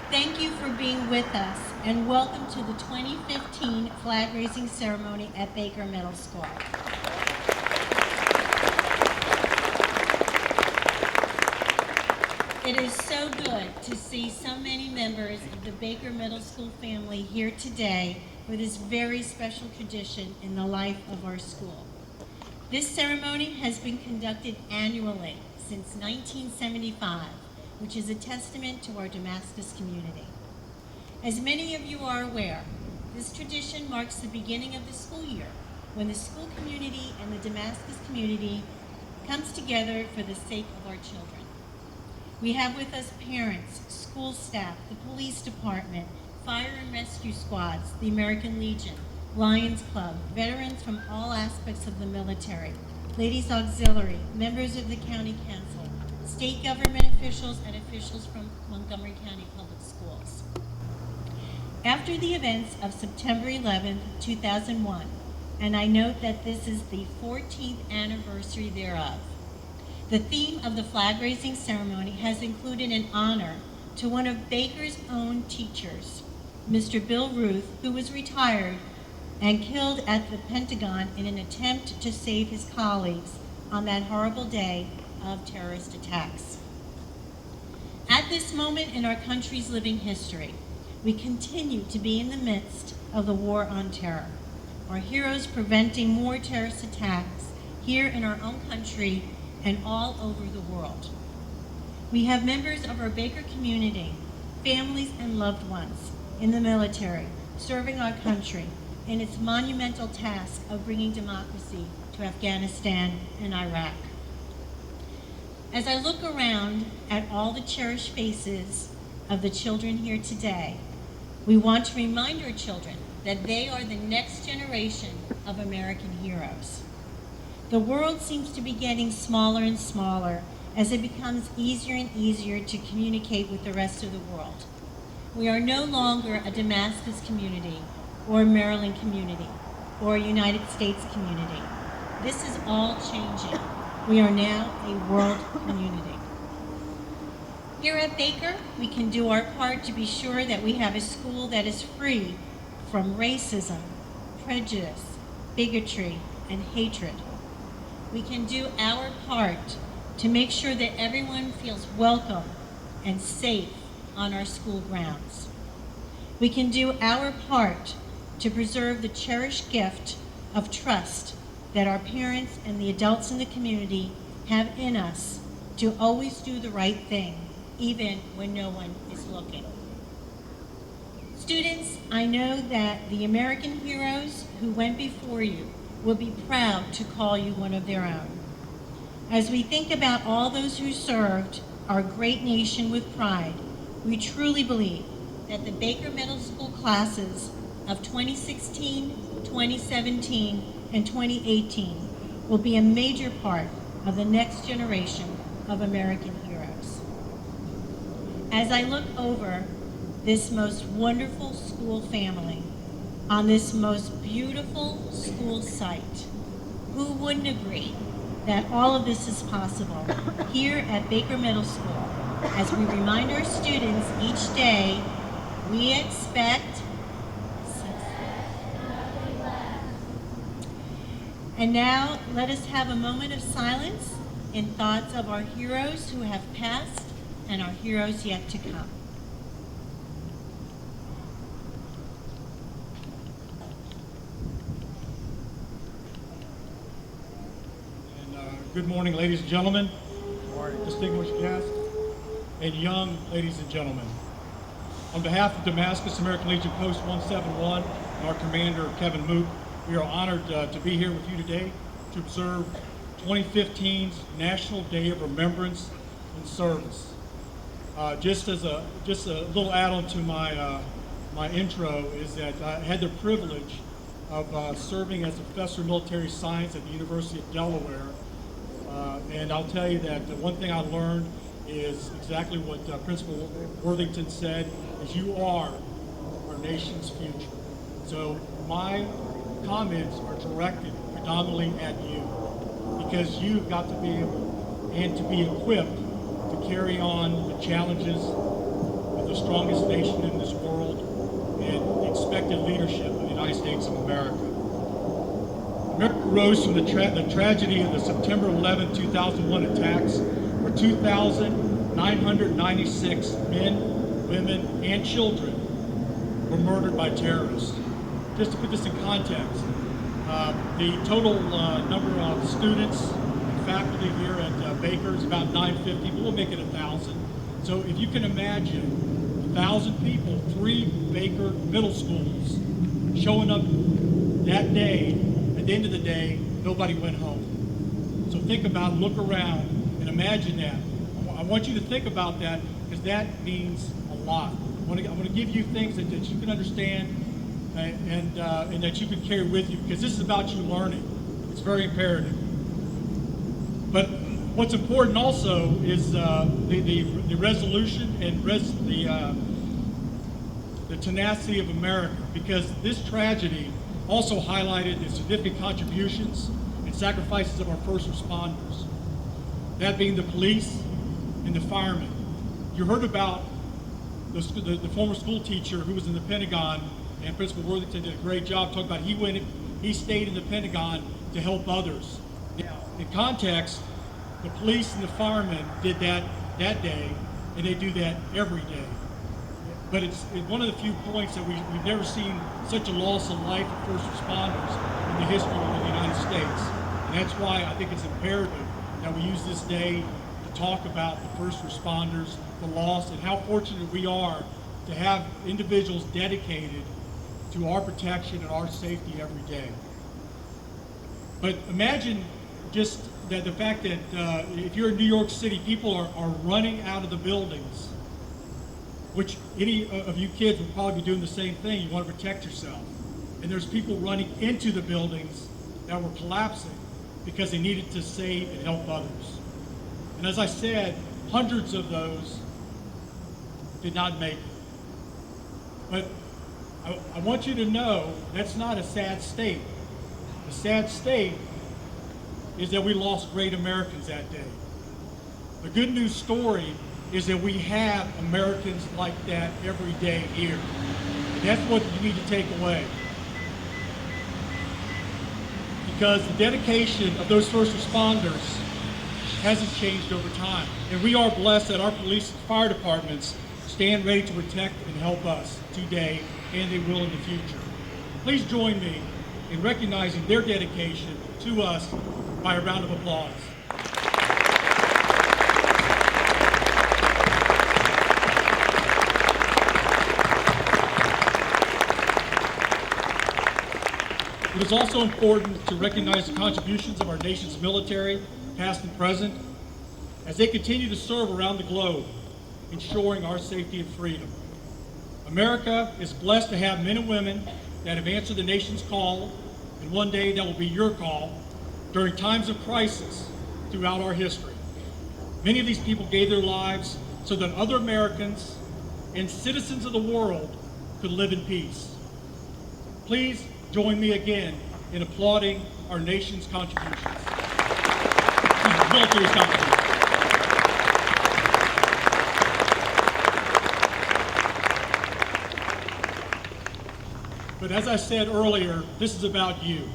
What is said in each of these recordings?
Thank you for being with us, and welcome to the 2015 flag raising ceremony at Baker Middle School. It is so good to see so many members of the Baker Middle School family here today for this very special tradition in the life of our school. This ceremony has been conducted annually since 1975, which is a testament to our Damascus community. As many of you are aware, this tradition marks the beginning of the school year, when the school community and the Damascus community comes together for the sake of our children. We have with us parents, school staff, the police department, fire and rescue squads, the American Legion, Lions Club, veterans from all aspects of the military, Ladies Auxiliary, members of the County Council, state government officials, and officials from Montgomery County Public Schools. After the events of September 11, 2001, and I note that this is the 14th anniversary thereof, the theme of the flag raising ceremony has included an honor to one of Baker's own teachers, Mr. Bill Ruth, who was retired and killed at the Pentagon in an attempt to save his colleagues on that horrible day of terrorist attacks. At this moment in our country's living history, we continue to be in the midst of the war on terror. Our heroes preventing more terrorist attacks here in our own country and all over the world. We have members of our Baker community, families and loved ones in the military, serving our country in its monumental task of bringing democracy to Afghanistan and Iraq. As I look around at all the cherished faces of the children here today, we want to remind our children that they are the next generation of American heroes. The world seems to be getting smaller and smaller as it becomes easier and easier to communicate with the rest of the world. We are no longer a Damascus community or a Maryland community or a United States community. This is all changing. We are now a world community. Here at Baker, we can do our part to be sure that we have a school that is free from racism, prejudice, bigotry, and hatred. We can do our part to make sure that everyone feels welcome and safe on our school grounds. We can do our part to preserve the cherished gift of trust that our parents and the adults in the community have in us to always do the right thing, even when no one is looking. Students, I know that the American heroes who went before you will be proud to call you one of their own. As we think about all those who served our great nation with pride, we truly believe that the Baker Middle School classes of 2016, 2017, and 2018 will be a major part of the next generation of American heroes. As I look over this most wonderful school family on this most beautiful school site, who wouldn't agree that all of this is possible here at Baker Middle School as we remind our students each day we expect. And now let us have a moment of silence in thoughts of our heroes who have passed and our heroes yet to come. Good morning, ladies and gentlemen, distinguished guests, and young ladies and gentlemen. On behalf of Damascus American Legion Post 171 and our commander, Kevin Mook, we are honored to be here with you today to observe 2015's National Day of Remembrance and Service. Just a little add-on to my intro is that I had the privilege of serving as a professor of military science at the University of Delaware. And I'll tell you that the one thing I learned is exactly what Principal Worthington said, is you are our nation's future. So my comments are directed predominantly at you, because you've got to be able and to be equipped to carry on the challenges of this strongest nation in this world and expected leadership of the United States of America. America rose from the tragedy of the September 11, 2001 attacks, where 2,996 men, women, and children were murdered by terrorists. Just to put this in context, the total number of students and faculty here at Baker is about 950, but we'll make it 1,000. So if you can imagine 1,000 people, 3 Baker middle schools, showing up that day. At the end of the day, nobody went home. So think about it, look around, and imagine that. I want you to think about that because that means a lot. I'm going to give you things that you can understand and that you can carry with you because this is about you learning. It's very imperative. But what's important also is the resolution and the tenacity of America, because this tragedy also highlighted the significant contributions and sacrifices of our first responders, that being the police and the firemen. You heard about the former school teacher who was in the Pentagon, and Principal Worthington did a great job talking about he stayed in the Pentagon to help others. Now, in context, the police and the firemen did that day, and they do that every day. But it's one of the few points that we've never seen such a loss of life of first responders in the history of the United States. And that's why I think it's imperative that we use this day to talk about the first responders, the loss, and how fortunate we are to have individuals dedicated to our protection and our safety every day. But imagine just that the fact that if you're in New York City, people are running out of the buildings, which any of you kids would probably be doing the same thing. You want to protect yourself. And there's people running into the buildings that were collapsing because they needed to save and help others. And as I said, hundreds of those did not make it. But I want you to know that's not a sad state. The sad state is that we lost great Americans that day. The good news story is that we have Americans like that every day here. And that's what you need to take away. Because the dedication of those first responders hasn't changed over time. And we are blessed that our police and fire departments stand ready to protect and help us today, and they will in the future. Please join me in recognizing their dedication to us by a round of applause. It is also important to recognize the contributions of our nation's military, past and present, as they continue to serve around the globe, ensuring our safety and freedom. America is blessed to have men and women that have answered the nation's call, and one day that will be your call, during times of crisis throughout our history. Many of these people gave their lives so that other Americans and citizens of the world could live in peace. Please join me again in applauding our nation's contributions. Military's contributions. But as I said earlier, this is about you.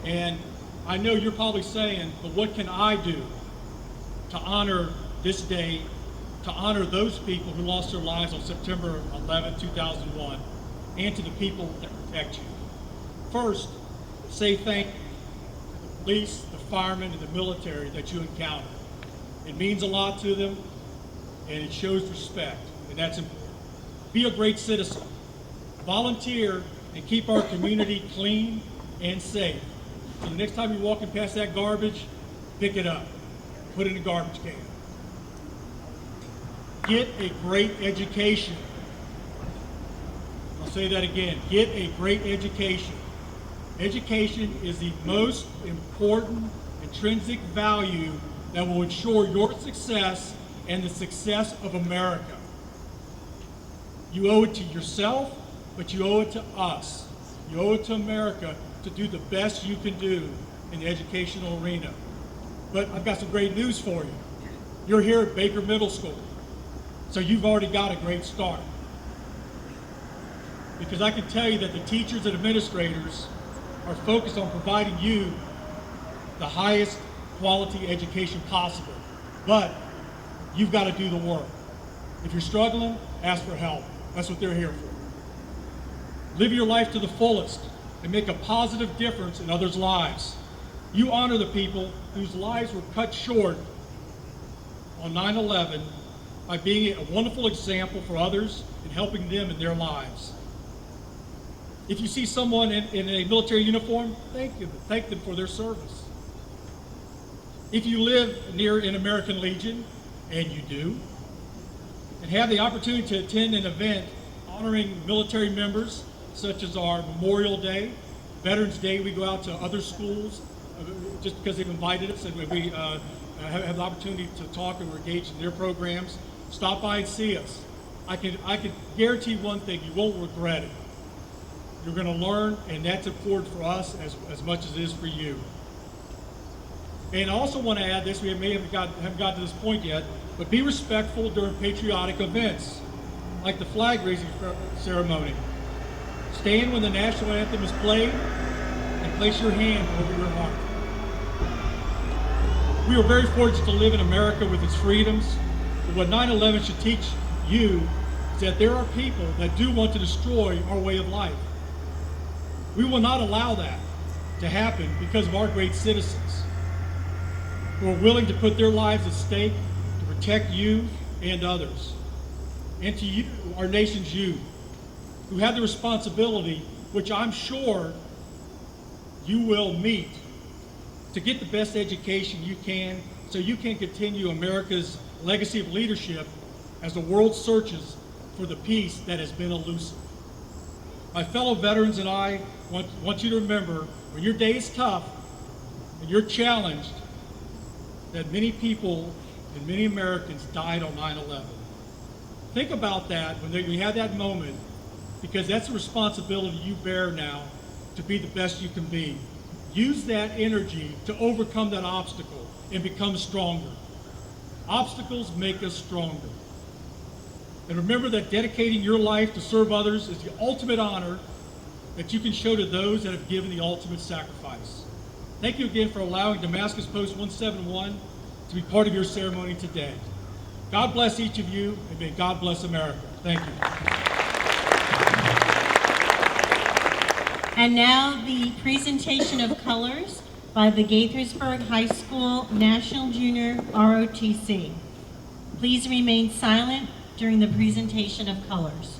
And I know you're probably saying, but what can I do to honor this day, to honor those people who lost their lives on September 11, 2001, and to the people that protect you? First, say thank you to the police, the firemen, and the military that you encounter. It means a lot to them, and it shows respect, and that's important. Be a great citizen. Volunteer and keep our community clean and safe. So the next time you're walking past that garbage, pick it up, put it in a garbage can. Get a great education. I'll say that again, get a great education. Education is the most important intrinsic value that will ensure your success and the success of America. You owe it to yourself, but you owe it to us. You owe it to America to do the best you can do in the educational arena. But I've got some great news for you. You're here at Baker Middle School, so you've already got a great start. because I can tell you that the teachers and administrators are focused on providing you the highest quality education possible. But you've got to do the work. If you're struggling, ask for help. That's what they're here for. Live your life to the fullest and make a positive difference in others' lives. You honor the people whose lives were cut short on 9/11 by being a wonderful example for others and helping them in their lives. If you see someone in a military uniform, thank them for their service. If you live near an American Legion, and you do, and have the opportunity to attend an event honoring military members, such as our Memorial Day, Veterans Day, we go out to other schools just because they've invited us, and we have the opportunity to talk and we're engaged in their programs. Stop by and see us. I can guarantee one thing: you won't regret it. You're going to learn, and that's important for us as much as it is for you. And I also want to add this: we may haven't got to this point yet, but be respectful during patriotic events, like the flag raising ceremony. Stand when the national anthem is played, and place your hand over your heart. We are very fortunate to live in America with its freedoms, but what 9/11 should teach you is that there are people that do want to destroy our way of life. We will not allow that to happen because of our great citizens who are willing to put their lives at stake to protect you and others. And to you, our nation's youth, who have the responsibility, which I'm sure you will meet, to get the best education you can so you can continue America's legacy of leadership as the world searches for the peace that has been elusive. My fellow veterans and I want you to remember, when your day is tough and you're challenged, that many people and many Americans died on 9/11. Think about that when you have that moment, because that's a responsibility you bear now to be the best you can be. Use that energy to overcome that obstacle and become stronger. Obstacles make us stronger. And remember that dedicating your life to serve others is the ultimate honor that you can show to those that have given the ultimate sacrifice. Thank you again for allowing Damascus Post 171 to be part of your ceremony today. God bless each of you, and may God bless America. Thank you. And now the presentation of colors by the Gaithersburg High School National Junior ROTC. Please remain silent during the presentation of colors.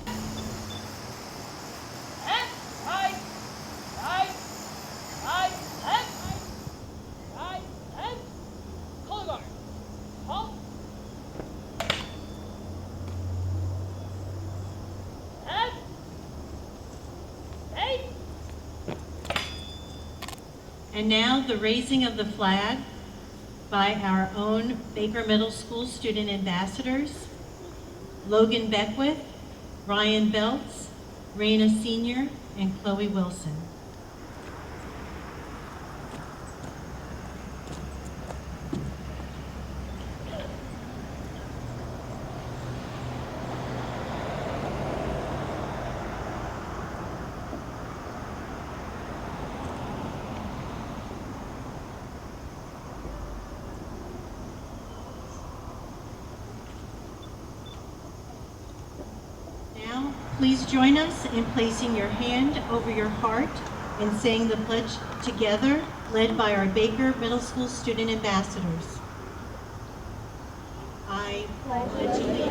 And now the raising of the flag by our own Baker Middle School student ambassadors, Logan Beckwith, Ryan Belts, Raina Sr., and Chloe Wilson. Please join us in placing your hand over your heart and saying the pledge together, led by our Baker Middle School student ambassadors. I pledge allegiance